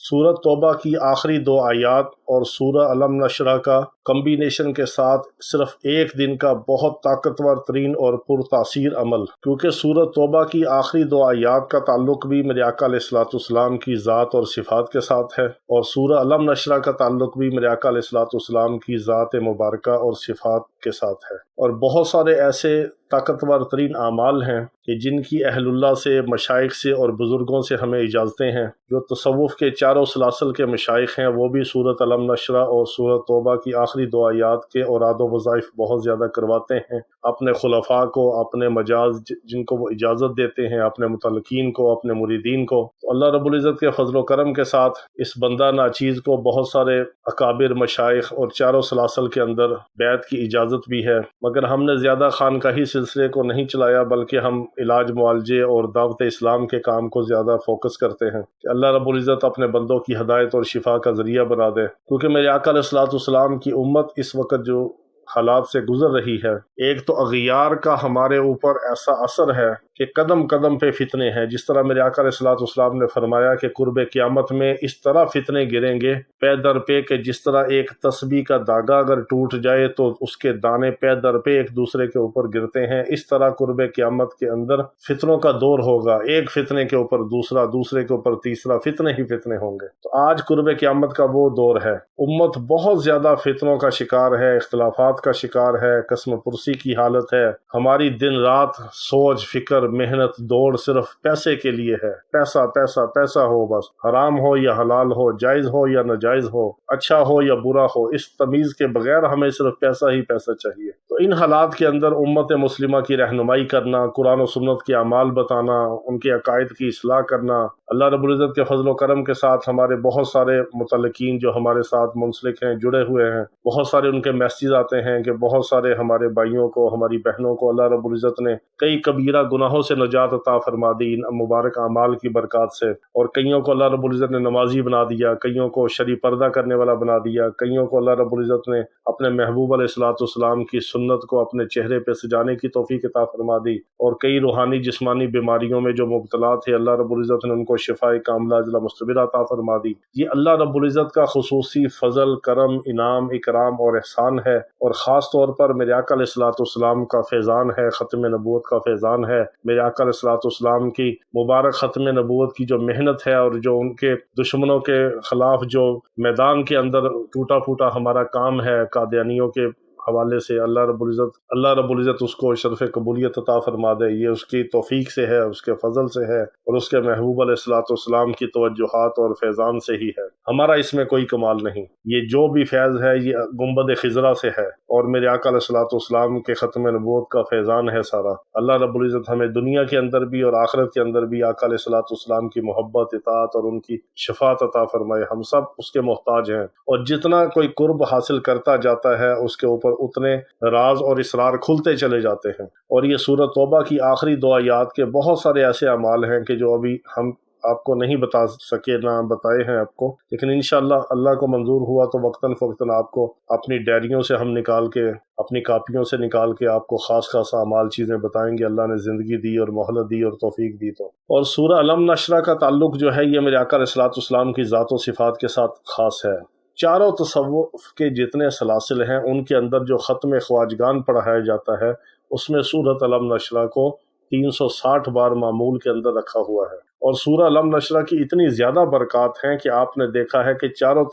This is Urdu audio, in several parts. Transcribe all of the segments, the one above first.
سورۃ توبہ کی آخری 2 آیات اور سورہ علم نشرہ کا کمبینیشن کے ساتھ صرف ایک دن کا بہت طاقتور ترین اور پرتاثیر عمل، کیونکہ سورۃ توبہ کی آخری 2 آیات کا تعلق بھی میرے آقا علیہ الصلوۃ والسلام کی ذات اور صفات کے ساتھ ہے، اور سورہ علم نشرہ کا تعلق بھی میرے آقا علیہ الصلوۃ والسلام کی ذات مبارکہ اور صفات کے ساتھ ہے۔ اور بہت سارے ایسے طاقتور ترین اعمال ہیں کہ جن کی اہل اللہ سے، مشائخ سے اور بزرگوں سے ہمیں اجازتیں ہیں۔ جو تصوف کے چاروں سلاسل کے مشائخ ہیں وہ بھی سورۃ علم نشرہ اور سورۃ توبہ کی آخری 2 آیات کے اوراد و وظائف بہت زیادہ کرواتے ہیں اپنے خلفاء کو، اپنے مجاز جن کو وہ اجازت دیتے ہیں، اپنے متعلقین کو، اپنے مریدین کو۔ تو اللہ رب العزت کے فضل و کرم کے ساتھ اس بندہ ناچیز کو بہت سارے اکابر مشائخ اور چاروں سلاسل کے اندر بیعت کی اجازت بھی ہے، مگر ہم نے زیادہ خانقاہی سلسلے کو نہیں چلایا، بلکہ ہم علاج معالجے اور دعوت اسلام کے کام کو زیادہ فوکس کرتے ہیں کہ اللہ رب العزت اپنے بندوں کی ہدایت اور شفا کا ذریعہ بنا دے۔ کیونکہ میرے آقا علیہ الصلوۃ والسلام کی امت اس وقت جو حالات سے گزر رہی ہے، ایک تو اغیار کا ہمارے اوپر ایسا اثر ہے کہ قدم قدم پہ فتنے ہیں۔ جس طرح میرے آقا علیہ الصلوۃ والسلام نے فرمایا کہ قرب قیامت میں اس طرح فتنے گریں گے پے در پے کہ جس طرح ایک تسبیح کا داغا اگر ٹوٹ جائے تو اس کے دانے پے در پے ایک دوسرے کے اوپر گرتے ہیں، اس طرح قرب قیامت کے اندر فتنوں کا دور ہوگا، ایک فتنے کے اوپر دوسرا، دوسرے کے اوپر تیسرا، فتنے ہی فتنے ہوں گے۔ تو آج قرب قیامت کا وہ دور ہے، امت بہت زیادہ فتنوں کا شکار ہے، اختلافات کا شکار ہے، قسم پرسی کی حالت ہے۔ ہماری دن رات سوچ، فکر، محنت، دوڑ صرف پیسے کے لیے ہے۔ پیسہ پیسہ پیسہ ہو، بس حرام ہو یا حلال ہو، جائز ہو یا ناجائز ہو، اچھا ہو یا برا ہو، اس تمیز کے بغیر ہمیں صرف پیسہ ہی پیسہ چاہیے۔ تو ان حالات کے اندر امت مسلمہ کی رہنمائی کرنا، قرآن و سنت کے اعمال بتانا، ان کے عقائد کی اصلاح کرنا، اللہ رب العزت کے فضل و کرم کے ساتھ ہمارے بہت سارے متعلقین جو ہمارے ساتھ منسلک ہیں، جڑے ہوئے ہیں، بہت سارے ان کے میسیج آتے ہیں کہ بہت سارے ہمارے بھائیوں کو، ہماری بہنوں کو اللہ رب العزت نے کئی کبیرہ گناہوں سے نجات عطا فرما دی ان مبارک اعمال کی برکات سے، اور کئیوں کو اللہ رب العزت نے نمازی بنا دیا، کئیوں کو شرعی پردہ کرنے والا بنا دیا، کئیوں کو اللہ رب العزت نے اپنے محبوب علیہ الصلوۃ والسلام کی سنت کو اپنے چہرے پہ سجانے کی توفیق عطا فرما دی، اور کئی روحانی جسمانی بیماریوں میں جو مبتلا تھے اللہ رب العزت نے ان کو شفاء کاملہ اجلا مستبرہ عطا فرما دی۔ یہ اللہ رب العزت کا خصوصی فضل، کرم، انعام، اکرام اور احسان ہے، اور خاص طور پر میرے آقا علیہ الصلوۃ والسلام کا فیضان ہے، ختم نبوت کا فیضان ہے۔ میرے آقا علیہ الصلوۃ والسلام کی مبارک ختم نبوت کی جو محنت ہے، اور جو ان کے دشمنوں کے خلاف جو میدان کے اندر ٹوٹا پھوٹا ہمارا کام ہے قادیانیوں کے حوالے سے، اللہ رب العزت اس کو شرف قبولیت عطا فرما دے۔ یہ اس کی توفیق سے ہے، اس کے فضل سے ہے، اور اس کے محبوب علیہ الصلوۃ والسلام کی توجہات اور فیضان سے ہی ہے۔ ہمارا اس میں کوئی کمال نہیں، یہ جو بھی فیض ہے یہ گنبد خضرا سے ہے، اور میرے آقا علیہ الصلوۃ والسلام کے ختم نبوت کا فیضان ہے سارا۔ اللہ رب العزت ہمیں دنیا کے اندر بھی اور آخرت کے اندر بھی آقا علیہ الصلوۃ والسلام کی محبت، اطاعت اور ان کی شفاعت عطا فرمائے۔ ہم سب اس کے محتاج ہیں، اور جتنا کوئی قرب حاصل کرتا جاتا ہے اس کے اوپر اتنے راز اور اسرار کھلتے چلے جاتے ہیں۔ اور یہ سورۃ توبہ کی آخری 2 آیات کے بہت سارے ایسے اعمال ہیں کہ جو ابھی ہم آپ کو نہیں بتا سکے، نہ بتائے ہیں آپ کو، لیکن انشاءاللہ اللہ کو منظور ہوا تو وقتاً فوقتاً آپ کو اپنی ڈائریوں سے ہم نکال کے، اپنی کاپیوں سے نکال کے آپ کو خاص اعمال چیزیں بتائیں گے، اللہ نے زندگی دی اور مہلت دی اور توفیق دی تو۔ اور سورہ علم نشرہ کا تعلق جو ہے یہ میرے آقا علیہ الصلوۃ والسلام کی ذات و صفات کے ساتھ خاص ہے۔ چاروں تصوف کے جتنے سلاسل ہیں ان کے اندر جو ختم خواجگان پڑھایا جاتا ہے اس میں سورۃ علم نشرہ کو 360 بار معمول کے اندر رکھا ہوا ہے، اور سورہ علم نشرہ کی اتنی زیادہ برکات ہیں کہ آپ نے دیکھا ہے کہ چاروں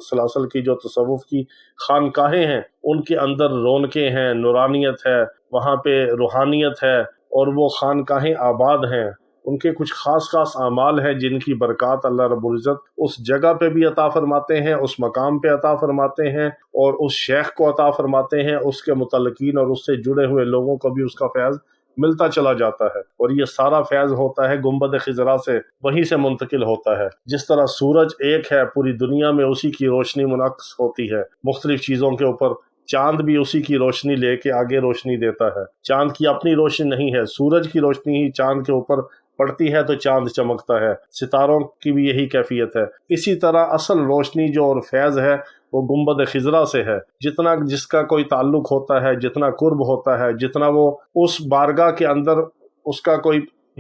سلاسل کی جو تصوف کی خانقاہیں ہیں ان کے اندر رونقیں ہیں، نورانیت ہے، وہاں پہ روحانیت ہے، اور وہ خانقاہیں آباد ہیں۔ ان کے کچھ خاص اعمال ہیں جن کی برکات اللہ رب العزت اس جگہ پہ بھی عطا فرماتے ہیں، اس مقام پہ عطا فرماتے ہیں، اور اس شیخ کو عطا فرماتے ہیں، اس کے متعلقین اور اس سے جڑے ہوئے لوگوں کو بھی اس کا فیض ملتا چلا جاتا ہے۔ اور یہ سارا فیض ہوتا ہے گنبد خضرا سے، وہیں سے منتقل ہوتا ہے۔ جس طرح سورج ایک ہے، پوری دنیا میں اسی کی روشنی منعکس ہوتی ہے مختلف چیزوں کے اوپر، چاند بھی اسی کی روشنی لے کے آگے روشنی دیتا ہے۔ چاند کی اپنی روشنی نہیں ہے، سورج کی روشنی ہی چاند کے اوپر پڑتی ہے تو چاند چمکتا ہے، ستاروں کی بھی یہی کیفیت ہے۔ اسی طرح اصل روشنی جو اور فیض ہے وہ گنبد خضرا سے ہے۔ جتنا جس کا کوئی تعلق ہوتا ہے، جتنا قرب ہوتا ہے، جتنا وہ اس بارگاہ کے اندر اس کا کوئی